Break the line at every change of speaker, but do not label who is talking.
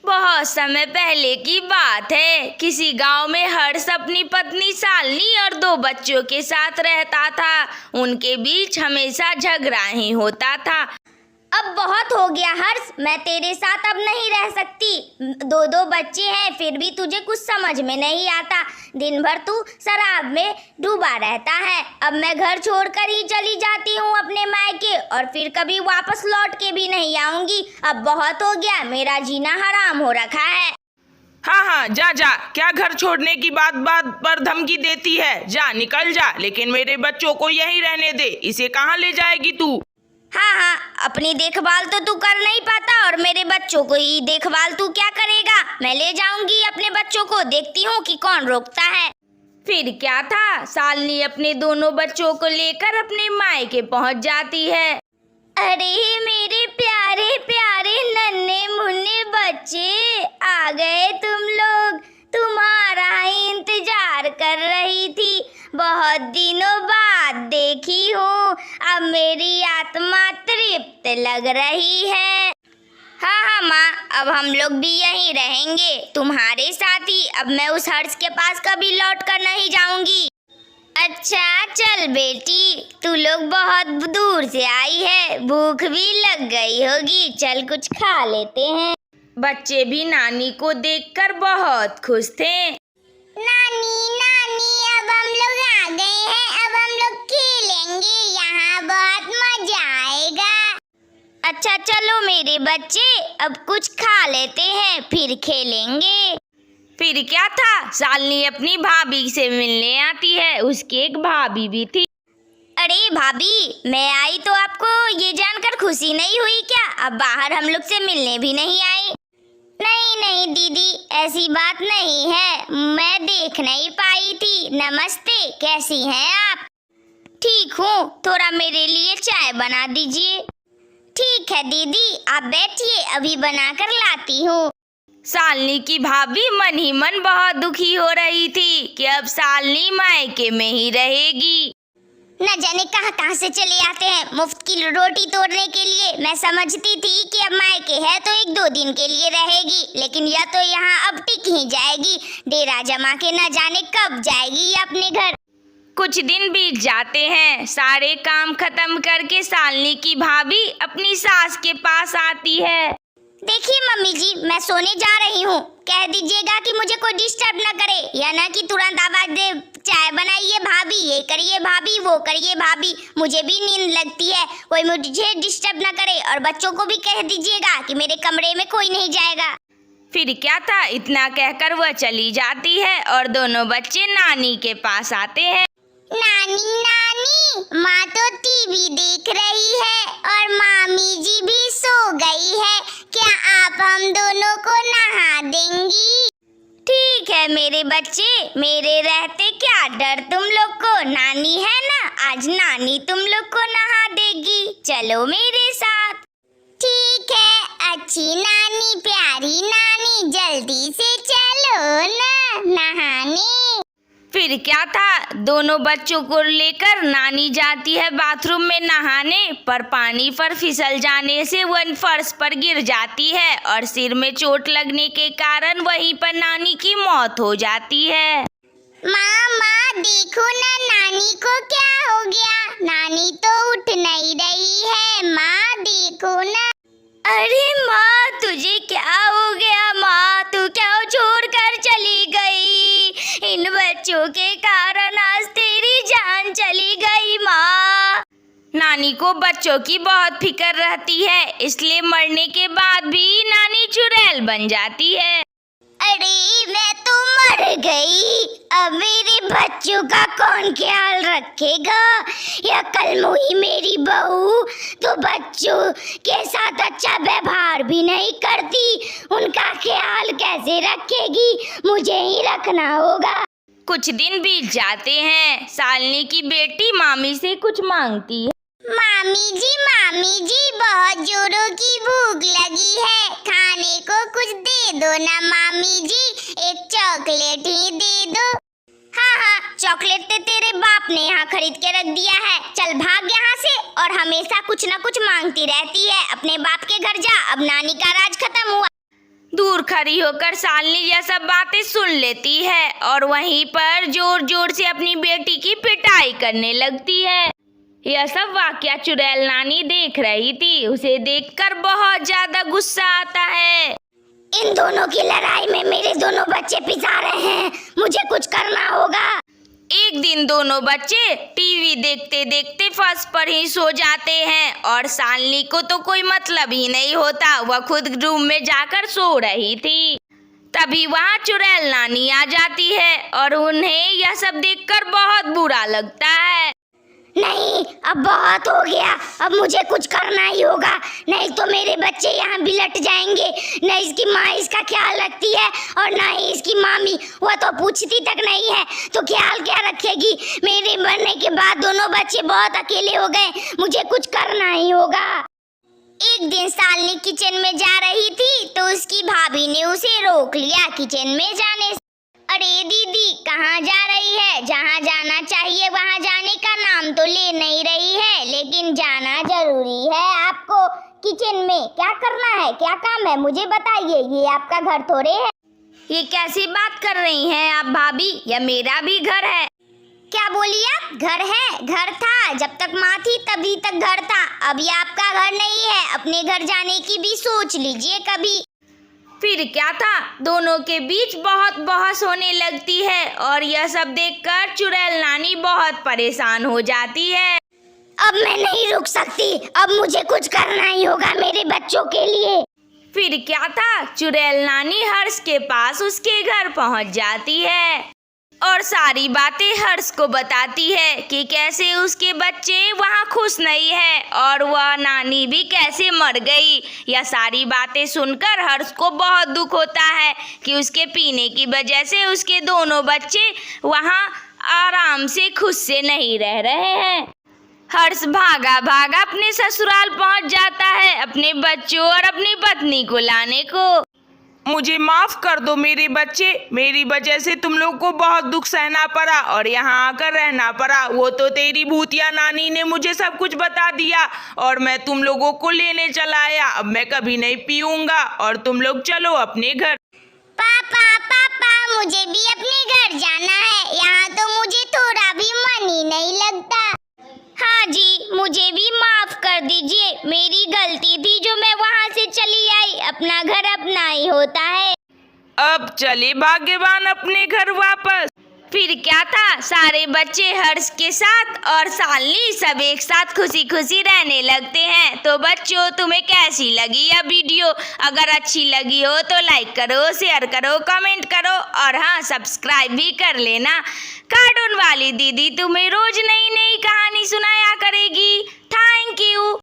बहुत समय पहले की बात है। किसी गांव में हर्ष अपनी पत्नी शालिनी और 2 बच्चों के साथ रहता था। उनके बीच हमेशा झगड़ा ही होता था।
अब बहुत हो गया हर्ष, मैं तेरे साथ अब नहीं रह सकती। 2 बच्चे हैं, फिर भी तुझे कुछ समझ में नहीं आता। दिन भर तू शराब में डूबा रहता है। अब मैं घर छोड़कर ही चली जाती हूँ अपने मायके, और फिर कभी वापस लौट के भी नहीं आऊंगी। अब बहुत हो गया, मेरा जीना हराम हो रखा है।
हाँ, जा जा, क्या घर छोड़ने की बात पर धमकी देती है? जा, निकल जा, लेकिन मेरे बच्चों को यहीं रहने दे। इसे कहाँ ले जाएगी तू?
हाँ, अपनी देखभाल तो तू कर नहीं पाता, और मेरे बच्चों को ही देखभाल तू क्या करेगा? मैं ले जाऊंगी अपने बच्चों को, देखती हूँ कि कौन रोकता है।
फिर क्या था, शालिनी अपने दोनों बच्चों को लेकर अपने मायके पहुंच जाती है।
अरे मेरे प्यारे प्यारे नन्हे मुन्ने बच्चे, आ गए तुम लोग। तुम्हारा इंतजार कर रही थी, बहुत दिनों बाद देखी हूँ। अब मेरी आत्मा तृप्त लग रही है। हाँ माँ, अब हम लोग भी यहीं रहेंगे तुम्हारे साथ ही। अब मैं उस हर्ष के पास कभी लौट कर नहीं जाऊंगी। अच्छा चल बेटी, तू लोग बहुत दूर से आई है, भूख भी लग गई होगी। चल कुछ खा लेते हैं।
बच्चे भी नानी को देखकर बहुत खुश थे।
नानी अब हम लोग आ गए हैं, अब हम लोग खेलेंगे, यहाँ बहुत मजा आएगा। अच्छा चलो मेरे बच्चे, अब कुछ खा लेते हैं, फिर खेलेंगे।
फिर क्या था, शालिनी अपनी भाभी से मिलने आती है। उसकी एक भाभी भी थी।
अरे भाभी, मैं आई तो आपको ये जानकर खुशी नहीं हुई क्या? अब बाहर हम लोग से मिलने भी नहीं आई। नहीं दीदी, ऐसी बात नहीं है, मैं देख नहीं पाई थी। नमस्ते, कैसी हैं आप? ठीक हूँ, थोड़ा मेरे लिए चाय बना दीजिए। ठीक है दीदी, आप बैठिए, अभी बनाकर लाती हूँ।
शालिनी की भाभी मन ही मन बहुत दुखी हो रही थी कि अब शालिनी मायके में ही रहेगी।
न जाने कहाँ से चले आते हैं मुफ्त की रोटी तोड़ने के लिए। मैं समझती थी कि अब मायके है तो 1-2 दिन के लिए रहेगी, लेकिन यह तो यहाँ अब टिक ही जाएगी। डेरा जमा के न जाने कब जाएगी अपने घर।
कुछ दिन बीत जाते हैं। सारे काम खत्म करके शालिनी की भाभी अपनी सास के पास आती है।
देखिए मम्मी जी, मैं सोने जा रही हूँ। कह दीजिएगा कि मुझे कोई डिस्टर्ब न करे, या ना कि तुरंत आवाज दे, चाय बनाइए भाभी, ये करिए भाभी, वो करिए भाभी। मुझे भी नींद लगती है, कोई मुझे डिस्टर्ब न करे। और बच्चों को भी कह दीजिएगा कि मेरे कमरे में कोई नहीं जाएगा।
फिर क्या था, इतना कहकर वह चली जाती है और दोनों बच्चे नानी के पास आते हैं।
नानी, माँ तो टीवी देख रही है और मामी जी भी सो गई है। क्या आप हम दोनों को नहा देंगी? ठीक है मेरे बच्चे, मेरे रहते क्या डर तुम लोग को। नानी है ना, आज नानी तुम लोग को नहा देगी। चलो मेरे साथ। ठीक है अच्छी नानी, प्यारी नानी, जल्दी से चलो ना नहाने।
फिर क्या था, दोनों बच्चों को लेकर नानी जाती है बाथरूम में नहाने, पर पानी पर फिसल जाने से वह फर्श पर गिर जाती है और सिर में चोट लगने के कारण वहीं पर नानी की मौत हो जाती है।
माँ देखो ना, नानी को क्या हो गया? नानी तो उठ नहीं रही है, माँ देखो ना। अरे माँ, तुझे क्या हो गया? माँ तू क्या छोड़ कर चली गई? इन बच्चों के कारण आज तेरी जान चली गई माँ।
नानी को बच्चों की बहुत फिक्र रहती है, इसलिए मरने के बाद भी नानी चुड़ैल बन जाती है।
अरे मैं तो मर गई, अब मेरे बच्चों का कौन ख्याल रखेगा? या कल मुही मेरी बहू तो बच्चों के साथ अच्छा व्यवहार भी नहीं करती, उनका ख्याल कैसे रखेगी? मुझे ही रखना होगा।
कुछ दिन बीत जाते हैं। शालिनी की बेटी मामी से कुछ मांगती है।
मामी जी बहुत जोरों की भूख लगी है, खाने को कुछ दे दो ना मामी जी, एक चॉकलेट ही दे दो। हाँ, चॉकलेट तो तेरे बाप ने यहाँ खरीद के रख दिया है। चल भाग यहाँ से, और हमेशा कुछ न कुछ मांगती रहती है। अपने बाप के घर जा, अब नानी का राज खत्म हुआ।
दूर खड़ी होकर शालिनी यह सब बातें सुन लेती है और वहीं पर जोर जोर से अपनी बेटी की पिटाई करने लगती है। यह सब वाकया चुड़ैल नानी देख रही थी। उसे देखकर बहुत ज्यादा गुस्सा आता है।
इन दोनों की लड़ाई में मेरे दोनों बच्चे पिसा रहे हैं, मुझे कुछ करना होगा।
एक दिन दोनों बच्चे टीवी देखते देखते फर्श पर ही सो जाते हैं और शालिनी को तो कोई मतलब ही नहीं होता। वह खुद रूम में जाकर सो रही थी। तभी वहाँ चुड़ैल नानी आ जाती है और उन्हें यह सब देखकर बहुत बुरा लगता है।
नहीं, अब बहुत हो गया, अब मुझे कुछ करना ही होगा, नहीं तो मेरे बच्चे यहाँ बिलट जाएंगे। न इसकी माँ इसका ख्याल रखती है और ना ही इसकी मामी, वह तो पूछती तक नहीं है, तो ख्याल क्या रखेगी। मेरे मरने के बाद दोनों बच्चे बहुत अकेले हो गए, मुझे कुछ करना ही होगा। एक दिन शालिनी किचन में जा रही थी तो उसकी भाभी ने उसे रोक लिया किचन में जाने से। अरे दीदी, कहाँ जा रही है? जहाँ जाना चाहिए वहाँ जाने का नाम तो ले नहीं रही है, लेकिन जाना जरूरी है आपको। किचन में क्या करना है, क्या काम है, मुझे बताइए, ये आपका घर थोड़े है।
ये कैसी बात कर रही हैं आप भाभी? यह मेरा भी घर है।
क्या बोली आप? घर है? घर था, जब तक माँ थी तभी तक घर था, अब ये आपका घर नहीं है। अपने घर जाने की भी सोच लीजिए कभी।
फिर क्या था, दोनों के बीच बहुत बहस होने लगती है और यह सब देखकर चुड़ैल नानी बहुत परेशान हो जाती है।
अब मैं नहीं रुक सकती, अब मुझे कुछ करना ही होगा मेरे बच्चों के लिए।
फिर क्या था, चुड़ैल नानी हर्ष के पास उसके घर पहुंच जाती है और सारी बातें हर्ष को बताती है कि कैसे उसके बच्चे वहाँ खुश नहीं है और वह नानी भी कैसे मर गई। यह सारी बातें सुनकर हर्ष को बहुत दुख होता है कि उसके पीने की वजह से उसके दोनों बच्चे वहाँ आराम से खुश से नहीं रह रहे हैं। हर्ष भागा भागा अपने ससुराल पहुँच जाता है अपने बच्चों और अपनी पत्नी को लाने को।
मुझे माफ कर दो मेरे बच्चे, मेरी वजह से तुम लोग को बहुत दुख सहना पड़ा और यहाँ आकर रहना पड़ा। वो तो तेरी भूतिया नानी ने मुझे सब कुछ बता दिया और मैं तुम लोगों को लेने चला आया। अब मैं कभी नहीं पीऊंगा और तुम लोग चलो अपने घर।
पापा पापा, मुझे भी अपने घर जाना है, यहाँ तो मुझे थोड़ा भी मन ही नहीं लगता। हाँ जी, मुझे भी माफ कर दीजिए, मेरी गलती थी जो मैं वहाँ से चली आई। अपना घर अपना ही होता है।
अब चले भाग्यवान अपने घर वापस।
फिर क्या था, सारे बच्चे हर्ष के साथ और शालिनी सब एक साथ खुशी खुशी रहने लगते हैं। तो बच्चों, तुम्हें कैसी लगी यह वीडियो? अगर अच्छी लगी हो तो लाइक करो, शेयर करो, कमेंट करो और हाँ, सब्सक्राइब भी कर लेना। कार्टून वाली दीदी तुम्हें रोज नई नई